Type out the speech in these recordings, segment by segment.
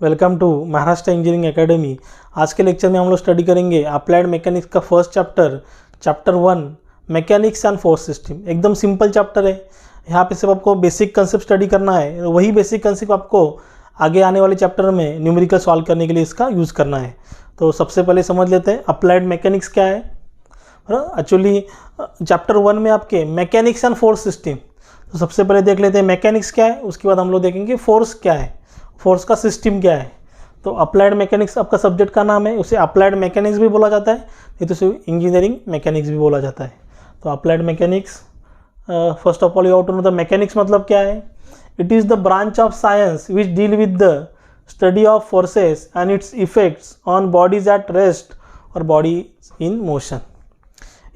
Welcome to Maharashtra engineering academy. आज के lecture में हम लोग स्टडी करेंगे अप्लाइड मैकेनिक्स का first chapter 1 mechanics and force system. एकदम सिंपल चैप्टर है। यहाँ पे सिर्फ आपको बेसिक कंसेप्ट स्टडी करना है। वही बेसिक कंसेप्ट आपको आगे आने वाले चैप्टर में न्यूमेरिकल सॉल्व करने के लिए इसका यूज़ करना है। तो सबसे पहले समझ लेते हैं अप्लाइड मैकेनिक्स क्या है। एक्चुअली चैप्टर 1 में आपके मैकेनिक्स एंड फोर्स सिस्टम। तो सबसे पहले देख लेते हैं मैकेनिक्स क्या है, उसके बाद हम लोग देखेंगे फोर्स क्या है, फोर्स का सिस्टम क्या है। तो अप्लाइड मैकेनिक्स आपका सब्जेक्ट का नाम है, उसे अप्लाइड मैकेनिक्स भी बोला जाता है, नहीं तो उसे इंजीनियरिंग मैकेनिक्स भी बोला जाता है। तो applied mechanics, first of all you have to know the mechanics मतलब क्या है। It is the branch of science which deal with the study of forces and its effects on bodies at rest और body in motion.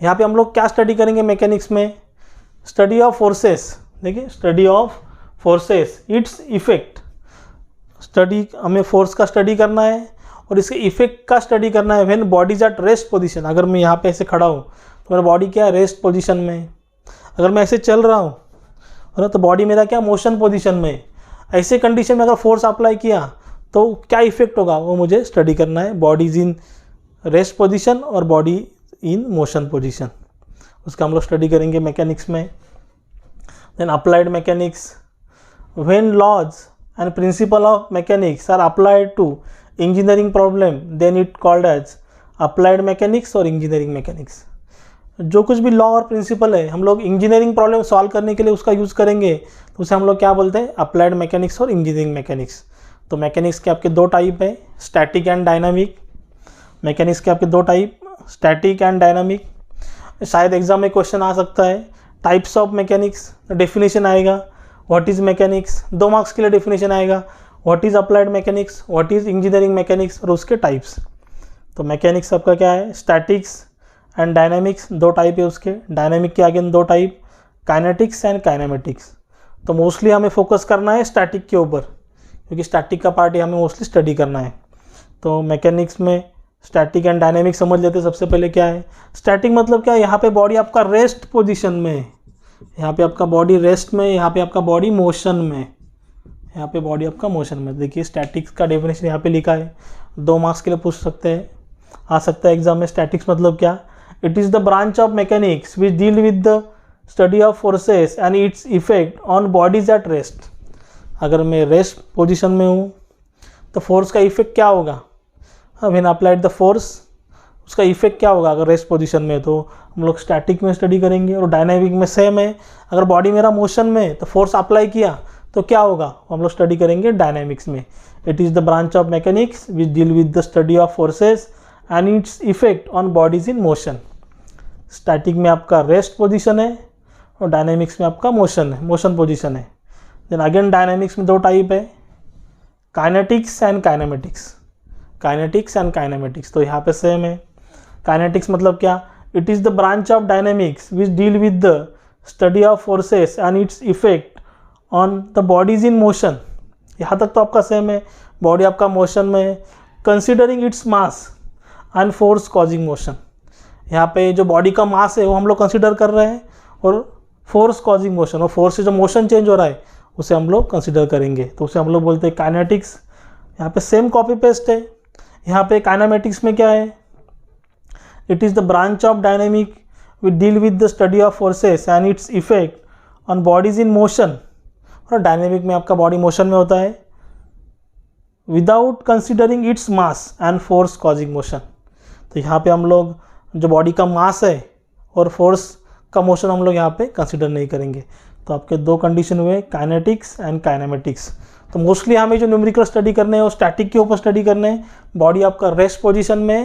यहाँ पे हम लोग क्या study करेंगे मैकेनिक्स में, स्टडी ऑफ फोर्सेस। देखिए, study of forces, its effect, study हमें फोर्स का स्टडी करना है और इसके इफेक्ट का स्टडी करना है। When bodies at rest position, अगर मैं यहाँ पे ऐसे खड़ा हूँ तो मेरा बॉडी क्या है, रेस्ट पोजीशन में। अगर मैं ऐसे चल रहा हूँ है ना, तो बॉडी मेरा क्या, मोशन पोजीशन में। ऐसे कंडीशन में अगर फोर्स अप्लाई किया तो क्या इफेक्ट होगा, वो मुझे स्टडी करना है। बॉडीज इन रेस्ट पोजीशन और बॉडी इन मोशन पोजीशन, उसका हम लोग स्टडी करेंगे मैकेनिक्स में। Then applied mechanics, when laws and principle of mechanics are applied to engineering problem, then it called as applied mechanics और engineering mechanics। जो कुछ भी लॉ और प्रिंसिपल है हम लोग इंजीनियरिंग प्रॉब्लम सॉल्व करने के लिए उसका यूज़ करेंगे, तो उसे हम लोग क्या बोलते हैं, अप्लाइड मैकेनिक्स और इंजीनियरिंग मैकेनिक्स। तो मैकेनिक्स के आपके दो टाइप है, स्टैटिक एंड डायनामिक। मैकेनिक्स के आपके दो टाइप, स्टैटिक एंड डायनामिक। शायद एग्जाम में क्वेश्चन आ सकता है, टाइप्स ऑफ मैकेनिक्स, डेफिनेशन आएगा, व्हाट इज़ मैकेनिक्स, 2 मार्क्स के लिए डेफिनेशन आएगा, what is applied mechanics, what is engineering mechanics और उसके टाइप्स। तो मैकेनिक्स आपका क्या है, स्टैटिक्स एंड डायनामिक्स, दो टाइप है उसके। डायनामिक के अगेन दो टाइप, काइनेटिक्स एंड काइनेमेटिक्स। तो मोस्टली हमें फोकस करना है स्टैटिक के ऊपर, क्योंकि स्टैटिक का पार्ट ही हमें मोस्टली स्टडी करना है। तो मैकेनिक्स में स्टैटिक एंड डायनामिक समझ लेते हैं। सबसे पहले क्या है स्टैटिक, मतलब क्या है, यहाँ पे बॉडी आपका रेस्ट पोजिशन में है, यहाँ पे आपका बॉडी रेस्ट में, यहाँ पे आपका बॉडी मोशन में, यहाँ पे बॉडी आपका मोशन में। देखिए स्टैटिक्स का डेफिनेशन यहाँ पे लिखा है, 2 मार्क्स के लिए पूछ सकते हैं, आ सकता है एग्जाम में। स्टैटिक्स मतलब क्या, it is the branch of mechanics which deal with the study of forces and its effect on bodies at rest. अगर मैं रेस्ट पोजिशन में हूँ तो फोर्स का इफेक्ट क्या होगा, व्हेन अप्लाइड द फोर्स, उसका इफेक्ट क्या होगा अगर रेस्ट पोजीशन में। तो हम लोग स्टैटिक में स्टडी करेंगे। और डायनामिक में सेम है, अगर बॉडी मेरा मोशन में तो फोर्स अप्लाई किया तो क्या होगा, हम लोग स्टडी करेंगे डायनामिक्स में। It is the branch of mechanics which deal with the study of forces and its effect on bodies in motion. Static में आपका रेस्ट पोजिशन है और डायनामिक्स में आपका मोशन है, मोशन पोजिशन है। देन अगेन डायनामिक्स में दो टाइप है, kinetics and kinematics. Kinetics and kinematics, तो यहाँ पे सेम है। काइनेटिक्स मतलब क्या, it is the branch of dynamics which deal with the study of forces and its effect on the bodies in motion. यहाँ तक तो आपका सेम है, बॉडी आपका मोशन में है, considering its mass and force causing motion. यहाँ पे जो बॉडी का मास है वो हम लोग कंसिडर कर रहे हैं, और फोर्स कॉजिंग मोशन, और फोर्स से जो मोशन चेंज हो रहा है उसे हम लोग कंसिडर करेंगे, तो उसे हम लोग बोलते हैं काइनेटिक्स। यहाँ पे सेम कॉपी पेस्ट है। यहाँ पे काइनेमेटिक्स में क्या है, it is the branch of dynamic which deal with the study of forces and its effect on bodies in motion। और डायनेमिक में आपका बॉडी मोशन में होता है, without considering its mass and force causing motion. तो यहाँ पे हम लोग जो बॉडी का मास है और फोर्स का मोशन हम लोग यहाँ पे कंसिडर नहीं करेंगे। तो आपके दो कंडीशन हुए, काइनेटिक्स एंड काइनेमेटिक्स। तो मोस्टली हमें जो न्यूमेरिकल स्टडी करने हैं वो स्टैटिक के ऊपर स्टडी करने हैं। बॉडी आपका रेस्ट पोजिशन में है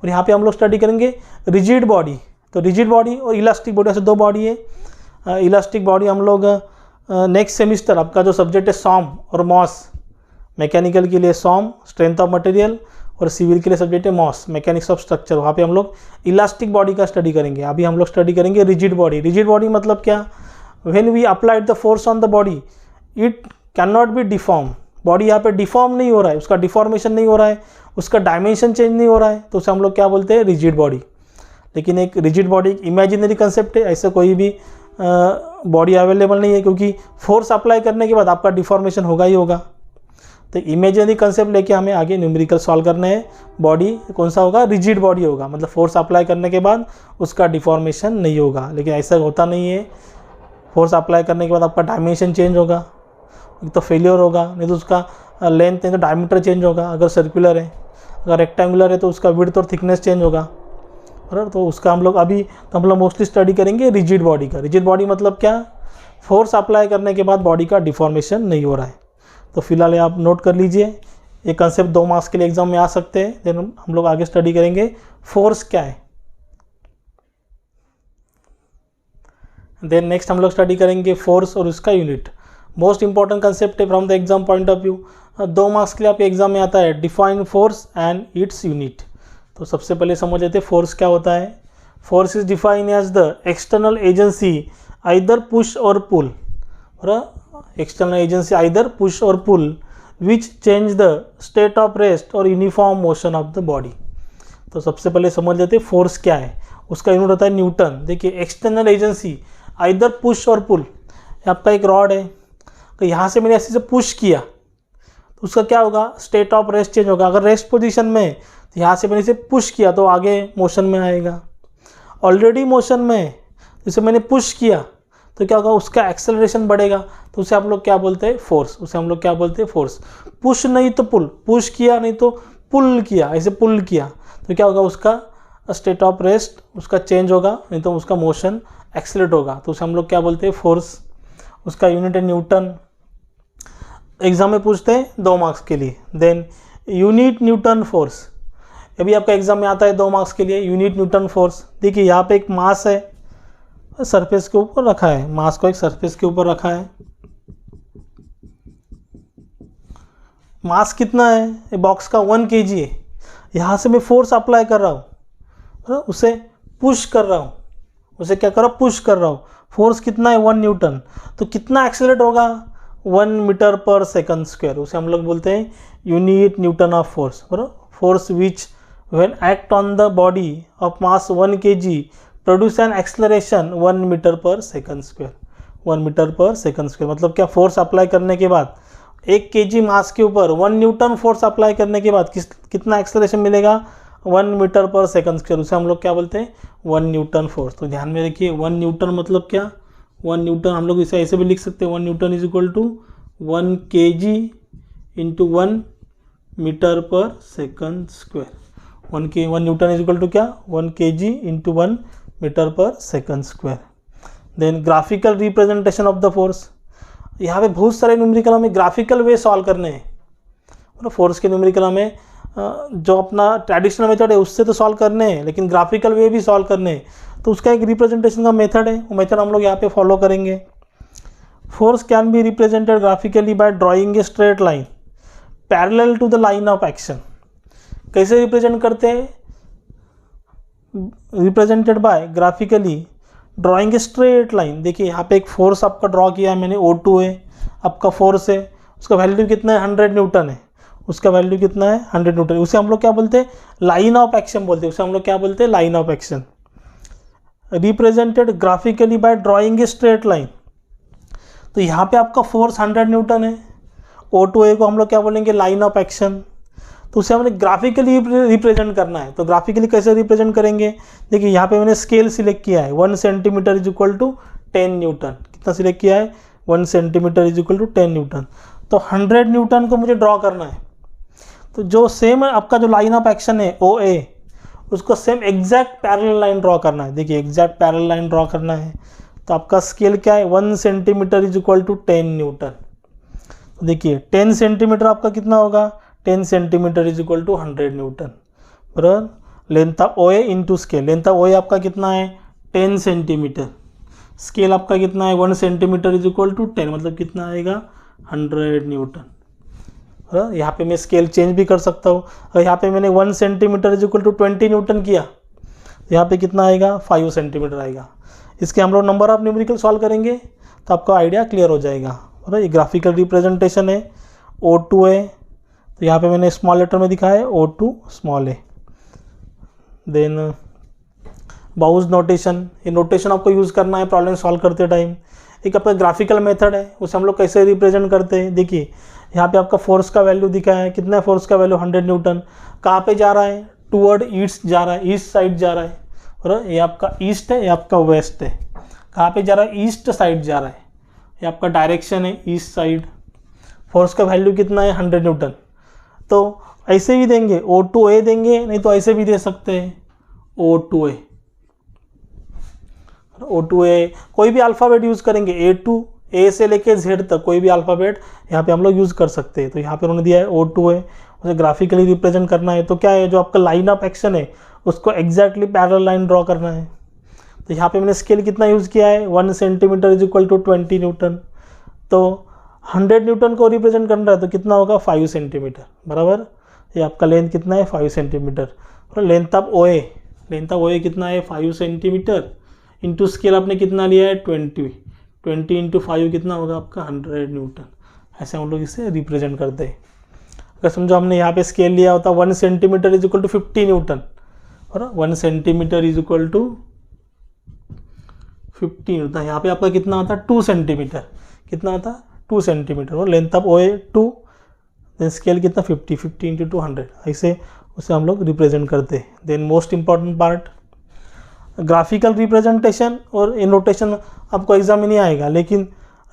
और यहाँ पे हम लोग स्टडी करेंगे रिजिड बॉडी। तो रिजिड बॉडी और इलास्टिक बॉडी, ऐसे दो बॉडी है। इलास्टिक बॉडी हम लोग नेक्स्ट सेमिस्टर, आपका जो सब्जेक्ट है सॉम और मॉस, मैकेनिकल के लिए सॉम स्ट्रेंथ ऑफ मटेरियल, और सिविल के लिए सब्जेक्ट है मॉस मैकेनिक्स ऑफ स्ट्रक्चर। वहाँ पे हम लोग इलास्टिक बॉडी का स्टडी करेंगे। अभी हम लोग स्टडी करेंगे रिजिड बॉडी। रिजिड बॉडी मतलब क्या, when we applied the force on the body it can not be deform. Body यहाँ पे डिफॉर्म नहीं हो रहा है, उसका डिफॉर्मेशन नहीं हो रहा है, उसका डायमेंशन चेंज नहीं हो रहा है, तो उसे हम लोग क्या बोलते हैं, रिजिड बॉडी। लेकिन एक रिजिड बॉडी एक इमेजिनरी कंसेप्ट है, ऐसे कोई भी बॉडी अवेलेबल नहीं है, क्योंकि फोर्स अप्लाई करने के बाद आपका डिफॉर्मेशन होगा ही होगा। तो इमेजिनरी कंसेप्ट लेके हमें आगे न्यूमेरिकल सॉल्व करने हैं। बॉडी कौन सा होगा, रिजिड बॉडी होगा, मतलब फोर्स अप्लाई करने के बाद उसका डिफॉर्मेशन नहीं होगा। लेकिन ऐसा होता नहीं है, फोर्स अप्लाई करने के बाद आपका डायमेंशन चेंज होगा, एक तो फेलियर होगा, नहीं तो उसका लेंथ नहीं तो डायमीटर चेंज होगा अगर सर्कुलर है, अगर रेक्टेंगुलर है तो उसका विड्थ और थिकनेस चेंज होगा। बराबर, तो उसका हम लोग मोस्टली स्टडी करेंगे रिजिड बॉडी का। रिजिड बॉडी मतलब क्या, फोर्स अप्लाई करने के बाद बॉडी का डिफॉर्मेशन नहीं हो रहा है। तो फिलहाल आप नोट कर लीजिए, ये कंसेप्ट 2 मार्क्स के लिए एग्जाम में आ सकते हैं। देन हम लोग आगे स्टडी करेंगे फोर्स क्या है। देन नेक्स्ट हम लोग स्टडी करेंगे फोर्स और उसका यूनिट। मोस्ट इंपॉर्टेंट कंसेप्ट है from the exam point of view. 2 marks के लिए आपके एग्जाम में आता है define force and its unit. तो सबसे पहले समझ लेते हैं फोर्स क्या होता है। Force is define as the external agency either push or pull, external agency either push or pull which change the state of rest or uniform motion of the body. तो सबसे पहले समझ लेते हैं फोर्स क्या है। उसका यूनिट होता है न्यूटन। देखिए, external agency either push or पुल, आपका एक रॉड है, तो यहाँ से मैंने ऐसे से पुश किया तो उसका क्या होगा, स्टेट ऑफ रेस्ट चेंज होगा। अगर रेस्ट पोजीशन में तो यहाँ से मैंने इसे पुश किया तो आगे मोशन में आएगा। ऑलरेडी मोशन में जैसे मैंने पुश किया तो क्या होगा, उसका एक्सेलरेशन बढ़ेगा, तो उसे हम लोग क्या बोलते हैं, फोर्स। उसे हम लोग क्या बोलते हैं, फोर्स। पुश नहीं तो पुल, पुश किया नहीं तो पुल किया, ऐसे पुल किया तो क्या होगा, उसका स्टेट ऑफ रेस्ट उसका चेंज होगा, नहीं तो उसका मोशन एक्सेलरेट होगा, तो उसे हम लोग क्या बोलते हैं, फोर्स। उसका यूनिट है न्यूटन। एग्जाम में पूछते हैं 2 मार्क्स के लिए। देन यूनिट न्यूटन फोर्स, अभी आपका एग्जाम में आता है 2 मार्क्स के लिए। यूनिट न्यूटन फोर्स, देखिए यहाँ पे एक मास है, सरफेस के ऊपर रखा है, मास को एक सरफेस के ऊपर रखा है। मास कितना है, ये बॉक्स का 1 kg है। यहाँ से मैं फोर्स अप्लाई कर रहा हूँ, उसे पुश कर रहा हूँ, उसे क्या कर रहा हूँ, पुश कर रहा हूँ। फोर्स कितना है, 1 न्यूटन। तो कितना एक्सेलरेट होगा, 1 मीटर पर सेकंड स्क्वायर। उसे हम लोग बोलते हैं unit newton of force. Force which when act on the body of mass 1 kg produce an acceleration 1 metre per second square. 1 metre per second square मतलब क्या, फोर्स अप्लाई करने के बाद 1 kg मास के ऊपर 1 न्यूटन फोर्स अप्लाई करने के बाद कितना एक्सेलरेशन मिलेगा, 1 मीटर पर सेकंड स्क्वायर। उसे हम लोग क्या बोलते हैं, 1 न्यूटन फोर्स। तो ध्यान में रखिए, 1 न्यूटन मतलब क्या, 1 न्यूटन हम लोग इसे ऐसे भी लिख सकते हैं, 1 newton is equal to 1 kg into 1 metre per second square. 1 newton is equal to क्या, 1 kg into 1 metre per second square. Then graphical representation of the force. यहाँ पे बहुत सारे न्यूमेरिकल हमें ग्राफिकल वे सॉल्व करने हैं, मतलब फोर्स के न्यूमेरिकल हमें जो अपना ट्रेडिशनल मेथड है उससे तो सॉल्व करने हैं, लेकिन ग्राफिकल वे भी सॉल्व करने हैं। तो उसका एक रिप्रेजेंटेशन का मेथड है, वो मेथड हम लोग यहाँ पे फॉलो करेंगे। Force can be represented graphically by drawing a straight line parallel to the line of action. कैसे रिप्रेजेंट करते हैं, represented by graphically drawing a straight line. देखिए यहाँ पे एक फोर्स आपका ड्रॉ किया है मैंने, O2 है आपका फोर्स है, उसका वैल्यू कितना है, 100 न्यूटन है, उसका वैल्यू कितना है, 100 न्यूटन। उसे हम लोग क्या बोलते हैं, लाइन ऑफ एक्शन बोलते हैं, उसे हम लोग क्या बोलते हैं, line of action. Represented graphically by drawing a straight line. तो यहाँ पे आपका फोर्स 100 न्यूटन है, O2A को हम लोग क्या बोलेंगे, लाइन ऑफ एक्शन। तो उसे हमने ग्राफिकली रिप्रेजेंट करना है। तो ग्राफिकली कैसे रिप्रेजेंट करेंगे, देखिए यहाँ पे मैंने स्केल सिलेक्ट किया है, 1 centimetre is equal to 10 newton. कितना सिलेक्ट किया है, 1 centimetre is equal to 10 newton. तो 100 न्यूटन को मुझे ड्रॉ करना है। तो जो सेम आपका जो लाइन ऑफ एक्शन है OA, उसको same exact parallel line draw करना है। देखिए एग्जैक्ट पैरेलल लाइन ड्रॉ करना है, तो आपका स्केल क्या है, 1 centimetre is equal to 10 newton. तो देखिए 10 सेंटीमीटर आपका कितना होगा, 10 centimetre is equal to 100 newton, बराबर। Length of OA into scale, length of OA आपका कितना है, 10 सेंटीमीटर, स्केल आपका कितना है, 1 सेंटीमीटर इज इक्वल टू 10, मतलब कितना आएगा, 100 न्यूटन। यहाँ पे मैं स्केल चेंज भी कर सकता हूँ। और यहाँ पे मैंने 1 centimetre is equal to 20 newton किया, तो यहाँ पे कितना आएगा, 5 सेंटीमीटर आएगा। इसके हम लोग नंबर ऑफ न्यूमेरिकल सॉल्व करेंगे तो आपका आइडिया क्लियर हो जाएगा। और ये ग्राफिकल रिप्रेजेंटेशन है, O2A, तो यहाँ पे मैंने स्मॉल लेटर में दिखा है O2 small a। Then Bow's notation, ये नोटेशन आपको यूज़ करना है प्रॉब्लम सॉल्व करते टाइम। एक आपका ग्राफिकल मेथड है, उसे हम लोग कैसे रिप्रेजेंट करते हैं। देखिए यहाँ पे आपका फोर्स का वैल्यू दिखा है, कितना है फोर्स का वैल्यू 100 न्यूटन। कहाँ पे जा रहा है, टूवर्ड ईस्ट जा रहा है, ईस्ट साइड जा रहा है, और ये आपका ईस्ट है, ये आपका वेस्ट है। कहाँ पे जा रहा है, ईस्ट साइड जा रहा है, ये आपका डायरेक्शन है ईस्ट साइड। फोर्स का वैल्यू कितना है, 100 न्यूटन। तो ऐसे भी देंगे, O2A देंगे, नहीं तो ऐसे भी दे सकते हैं O2A। O2A कोई भी अल्फ़ाबेट यूज़ करेंगे, A से लेके Z तक कोई भी अल्फ़ाबेट यहाँ पे हम लोग यूज़ कर सकते हैं। तो यहाँ पे उन्होंने दिया है O2A, उसे ग्राफिकली रिप्रेजेंट करना है। तो क्या है, जो आपका लाइन ऑफ एक्शन है उसको एग्जैक्टली पैरेलल लाइन ड्रॉ करना है। तो यहाँ पे मैंने स्केल कितना यूज़ किया है, 1 centimetre is equal to 20 newton. तो 100 न्यूटन को रिप्रेजेंट करना है तो कितना होगा, 5 सेंटीमीटर, बराबर। ये आपका लेंथ कितना है, 5 सेंटीमीटर। और लेंथ ऑफ OA कितना है, 5 सेंटीमीटर, इंटू स्केल आपने कितना लिया है, 20 इंटू 5 कितना होगा आपका, 100 न्यूटन। ऐसे हम लोग इसे रिप्रेजेंट करते हैं। अगर समझो हमने यहाँ पे स्केल लिया होता 1 centimetre is equal to 50 newton, और 1 centimetre is equal to 50 newton. यहाँ पे आपका कितना आता है, 2 सेंटीमीटर, कितना आता, 2 सेंटीमीटर। और length of OA 2, then scale कितना, 50 इंटू 200, ऐसे उसे हम लोग रिप्रेजेंट करते हैं। Then most important part, graphical representation और नोटेशन आपको एग्जाम में नहीं आएगा, लेकिन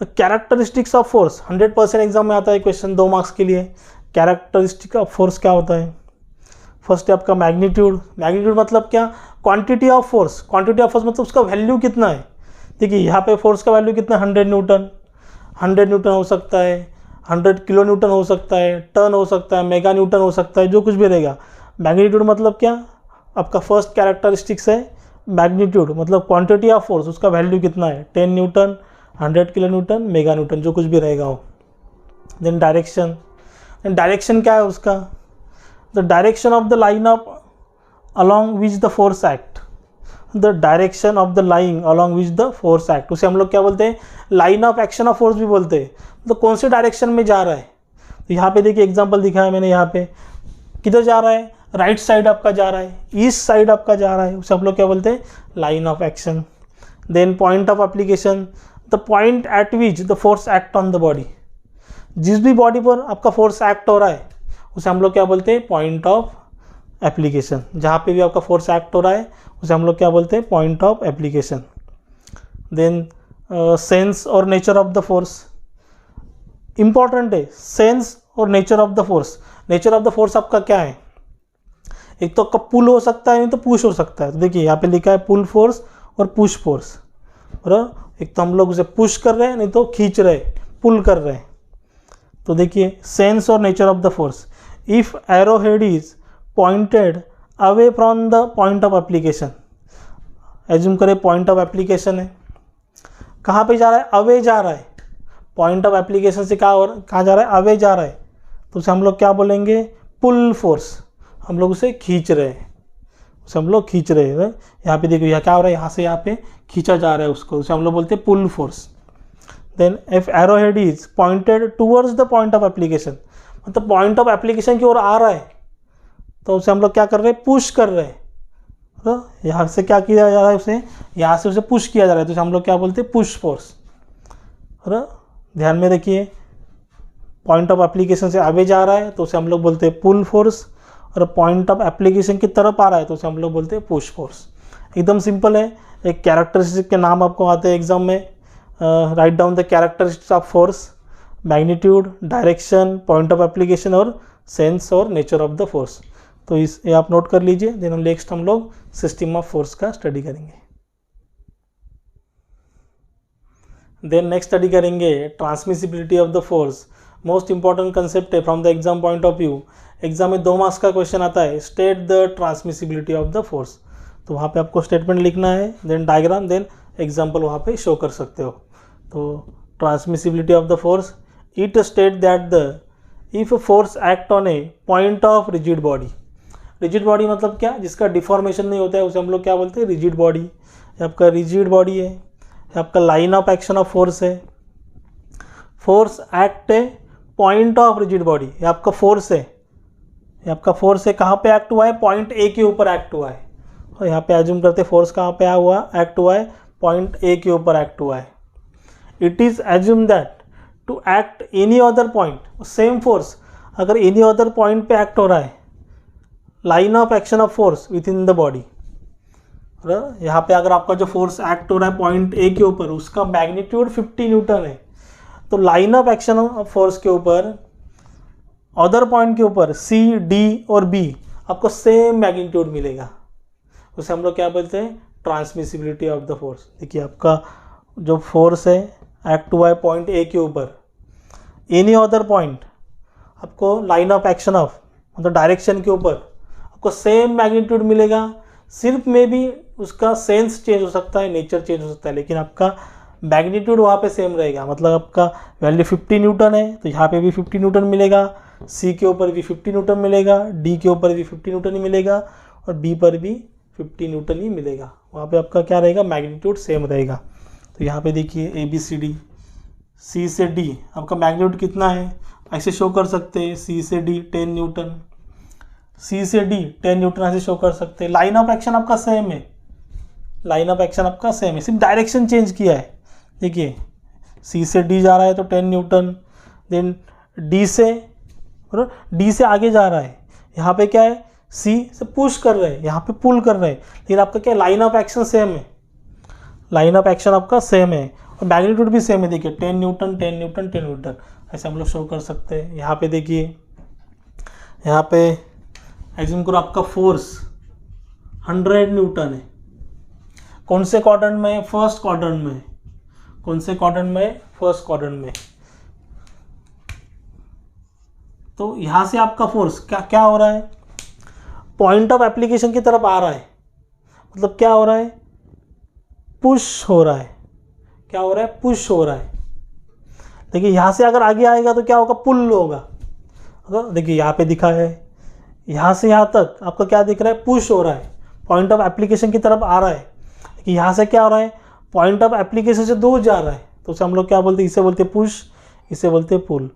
कैरेक्टरिस्टिक्स ऑफ फोर्स 100% एग्जाम में आता है क्वेश्चन, 2 मार्क्स के लिए। कैरेक्टरिस्टिक ऑफ फोर्स क्या होता है, फर्स्ट है आपका मैग्नीट्यूड। मैग्नीट्यूड मतलब क्या, quantity of force. Quantity of force मतलब उसका वैल्यू कितना है। देखिए यहाँ पे फोर्स का वैल्यू कितना, 100 न्यूटन। 100 न्यूटन हो सकता है, 100 किलो न्यूटन हो सकता है, टन हो सकता है, मेगा न्यूटन हो सकता है, जो कुछ भी रहेगा। मैग्नीट्यूड मतलब क्या, आपका फर्स्ट कैरेक्टरिस्टिक्स है मैग्नीट्यूड, मतलब क्वांटिटी ऑफ फोर्स, उसका वैल्यू कितना है, 10 Newton, 100 kilo Newton, mega Newton, जो कुछ भी रहेगा वो। देन डायरेक्शन क्या है उसका, the direction of the line of along which the force act. The direction of the line along which the force act, उसे हम लोग क्या बोलते हैं, line of action of force भी बोलते हैं। मतलब कौन से डायरेक्शन में जा रहा है। तो यहाँ पे देखिए एग्जांपल दिखाया मैंने, यहाँ पे किधर जा रहा है, राइट साइड आपका जा रहा है, ईस्ट साइड आपका जा रहा है, उसे हम लोग क्या बोलते हैं, line of action. Then point of application, the point at which the force act on the body. जिस भी बॉडी पर आपका फोर्स एक्ट हो रहा है उसे हम लोग क्या बोलते हैं, पॉइंट ऑफ एप्लीकेशन। जहाँ पे भी आपका फोर्स एक्ट हो रहा है उसे हम लोग क्या बोलते हैं, point of application. Then sense or nature of the force, important है sense or nature of the force. Nature of the force आपका क्या है, एक तो आपका पुल हो सकता है, नहीं तो पुश हो सकता है। तो देखिए यहाँ पे लिखा है पुल फोर्स और पुश फोर्स, और एक तो हम लोग उसे पुश कर रहे हैं, नहीं तो खींच रहे, पुल कर रहे हैं। तो देखिए sense or nature of the force, if arrow head is pointed away from the point of application. Assume करें पॉइंट ऑफ एप्लीकेशन है, कहाँ पे जा रहा है, अवे जा रहा है, पॉइंट ऑफ एप्लीकेशन से कहाँ जा रहा है, अवे जा रहा है। तो उसे हम लोग क्या बोलेंगे, पुल फोर्स, हम लोग उसे खींच रहे हैं, उसे हम लोग खींच रहे हैं। यहाँ पे देखो यहाँ क्या हो रहा है, यहाँ से यहाँ पे खींचा जा रहा है उसको, उसे हम लोग बोलते हैं pull force. Then if arrow head is pointed towards the point of application, मतलब पॉइंट ऑफ एप्लीकेशन की ओर आ रहा है, तो उसे हम लोग क्या कर रहे हैं, पुश कर रहे हैं। तो यहाँ से क्या किया जा रहा है, उसे यहाँ से उसे पुश किया जा रहा है, तो उसे हम लोग क्या बोलते हैं, पुश फोर्स। और ध्यान में रखिए, पॉइंट ऑफ एप्लीकेशन से आगे जा रहा है तो उसे हम लोग बोलते हैं पुल फोर्स, और पॉइंट ऑफ एप्लीकेशन की तरफ आ रहा है तो उसे हम लोग बोलते हैं पुश फोर्स। एकदम सिंपल है। एक कैरेक्टरिस्टिक के नाम आपको आते हैं एग्जाम में, write down the characteristics of force, magnitude, direction, point of application और sense or nature of the force. तो ये आप नोट कर लीजिए। देन नेक्स्ट हम लोग सिस्टम ऑफ फोर्स का स्टडी करेंगे। देन नेक्स्ट स्टडी करेंगे transmissibility of the force. Most important concept है from the exam point of view. Exam में 2 मार्क्स का क्वेश्चन आता है, state the transmissibility of the force. तो वहाँ पे आपको स्टेटमेंट लिखना है, देन डायग्राम, देन एग्जाम्पल वहाँ पे शो कर सकते हो। तो transmissibility of the force, it state that the if force act on A point of rigid body. Rigid body मतलब क्या, जिसका डिफॉर्मेशन नहीं होता है उसे हम लोग क्या बोलते हैं, रिजिड बॉडी। ये आपका रिजिड बॉडी है, ये आपका line of action of force है। फोर्स एक्ट है पॉइंट ऑफ रिजिड बॉडी, ये आपका फोर्स है, ये आपका फोर्स है, कहाँ पे एक्ट हुआ है, पॉइंट ए के ऊपर एक्ट हुआ है। और यहाँ पे एज्यूम करते फोर्स कहाँ पे एक्ट हुआ है, पॉइंट ए के ऊपर एक्ट हुआ है। It is assume that to act any other point, same force अगर एनी अदर पॉइंट पे एक्ट हो रहा है, line of action of force within the body, यहाँ पे अगर आपका जो फोर्स एक्ट हो रहा है पॉइंट ए के ऊपर, उसका मैग्नीट्यूड 50 न्यूटन है, तो line of action of force के ऊपर अदर पॉइंट के ऊपर सी, डी और बी आपको सेम मैग्नीट्यूड मिलेगा। उसे हम लोग क्या बोलते हैं, ट्रांसमिसिबिलिटी ऑफ द फोर्स। देखिए आपका जो फोर्स है एक्ट हुआ है पॉइंट ए के ऊपर, एनी अदर पॉइंट आपको लाइन ऑफ एक्शन ऑफ मतलब डायरेक्शन के ऊपर आपको सेम मैग्नीट्यूड मिलेगा। सिर्फ में भी उसका सेंस चेंज हो सकता है, नेचर चेंज हो सकता है, लेकिन आपका मैग्नीट्यूड वहाँ पे सेम रहेगा। मतलब आपका वैल्यू 50 न्यूटन है तो यहाँ पे भी 50 न्यूटन मिलेगा, सी के ऊपर भी 50 न्यूटन मिलेगा, डी के ऊपर भी 50 न्यूटन ही मिलेगा और बी पर भी 50 न्यूटन ही मिलेगा। वहाँ पे आपका क्या रहेगा, मैग्नीट्यूड सेम रहेगा। तो यहाँ पे देखिए ए बी सी डी, सी से डी आपका मैग्नीट्यूड कितना है, ऐसे शो कर सकते हैं, सी से डी 10 न्यूटन, सी से डी 10 न्यूटन ऐसे शो कर सकते हैं। लाइन ऑफ एक्शन आपका सेम है, लाइन ऑफ एक्शन आपका सेम है, सिर्फ डायरेक्शन चेंज किया है। देखिए सी से डी जा रहा है तो 10 न्यूटन, देन डी से आगे जा रहा है, यहाँ पे क्या है, सी से पुश कर रहे हैं, यहाँ पे पुल कर रहे हैं, लेकिन आपका क्या है, लाइन ऑफ एक्शन सेम है, लाइन ऑफ एक्शन आपका सेम है और मैग्नीट्यूड भी सेम है। देखिए 10 न्यूटन 10 न्यूटन 10 न्यूटन ऐसे हम लोग शो कर सकते हैं। यहाँ पे देखिए, यहाँ पे एज्यूम करो आपका फोर्स 100 न्यूटन है, कौन से क्वाड्रेंट में, फर्स्ट क्वाड्रेंट में, कौन से क्वाड्रेंट में, फर्स्ट क्वाड्रेंट में। तो यहाँ से आपका फोर्स क्या हो रहा है, पॉइंट ऑफ एप्लीकेशन की तरफ आ रहा है, मतलब क्या हो रहा है, पुश हो रहा है, क्या हो रहा है, पुश हो रहा है। देखिए यहाँ से अगर आगे आएगा तो क्या होगा, पुल होगा। अगर देखिए यहाँ पे दिखा है, यहाँ से यहाँ तक आपका क्या दिख रहा है, पुश हो रहा है, पॉइंट ऑफ एप्लीकेशन की तरफ आ रहा है। देखिए यहाँ से क्या हो रहा है, पॉइंट ऑफ एप्लीकेशन से दूर जा रहा है, तो उसे हम लोग क्या बोलते हैं, इसे बोलते हैं पुश, इसे बोलते हैं पुल।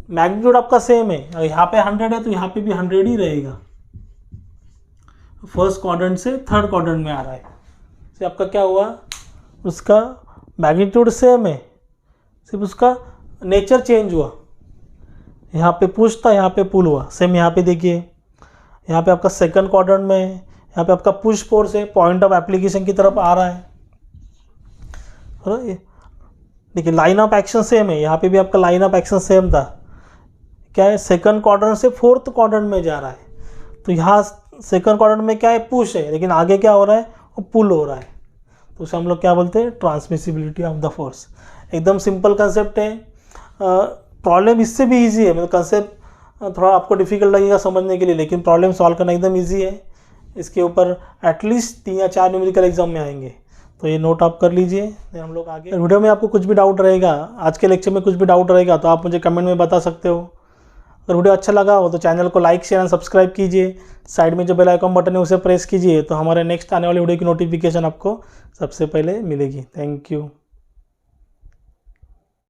मैग्नीट्यूड आपका सेम है, अगर यहाँ पे 100 है तो यहाँ पे भी 100 ही रहेगा। फर्स्ट क्वाड्रेंट से थर्ड क्वाड्रेंट में आ रहा है, तो आपका क्या हुआ, उसका मैग्नीट्यूड सेम है, सिर्फ उसका नेचर चेंज हुआ। यहाँ पे पुश था, यहाँ पे पुल हुआ। सेम यहाँ पे देखिए, यहाँ पे आपका सेकंड क्वाड्रेंट में है, यहाँ पे आपका पुश फोर्स है, पॉइंट ऑफ एप्लीकेशन की तरफ आ रहा है। देखिए लाइन ऑफ एक्शन सेम है, यहाँ पे भी आपका लाइन ऑफ एक्शन सेम था। क्या है, सेकंड क्वाड्रेंट से फोर्थ क्वाड्रेंट में जा रहा है, तो यहाँ सेकंड क्वाड्रेंट में क्या है, पुश है, लेकिन आगे क्या हो रहा है, वो पुल हो रहा है। तो उसे हम लोग क्या बोलते हैं, ट्रांसमिसिबिलिटी ऑफ द फोर्स। एकदम सिंपल कंसेप्ट है, प्रॉब्लम इससे भी इजी है, मतलब कंसेप्ट थोड़ा आपको डिफिकल्ट लगेगा समझने के लिए, लेकिन प्रॉब्लम सॉल्व करना एकदम इजी है। इसके ऊपर एटलीस्ट 3 या 4 न्यूमेरिकल एग्जाम में आएंगे, तो ये नोट आप कर लीजिए। हम लोग आगे वीडियो में आपको कुछ भी डाउट रहेगा, आज के लेक्चर में कुछ भी डाउट रहेगा तो आप मुझे कमेंट में बता सकते हो। अगर वीडियो अच्छा लगा हो तो चैनल को लाइक शेयर एंड सब्सक्राइब कीजिए। साइड में जो बेल आइकन बटन है उसे प्रेस कीजिए, तो हमारे नेक्स्ट आने वाली वीडियो की नोटिफिकेशन आपको सबसे पहले मिलेगी। Thank you.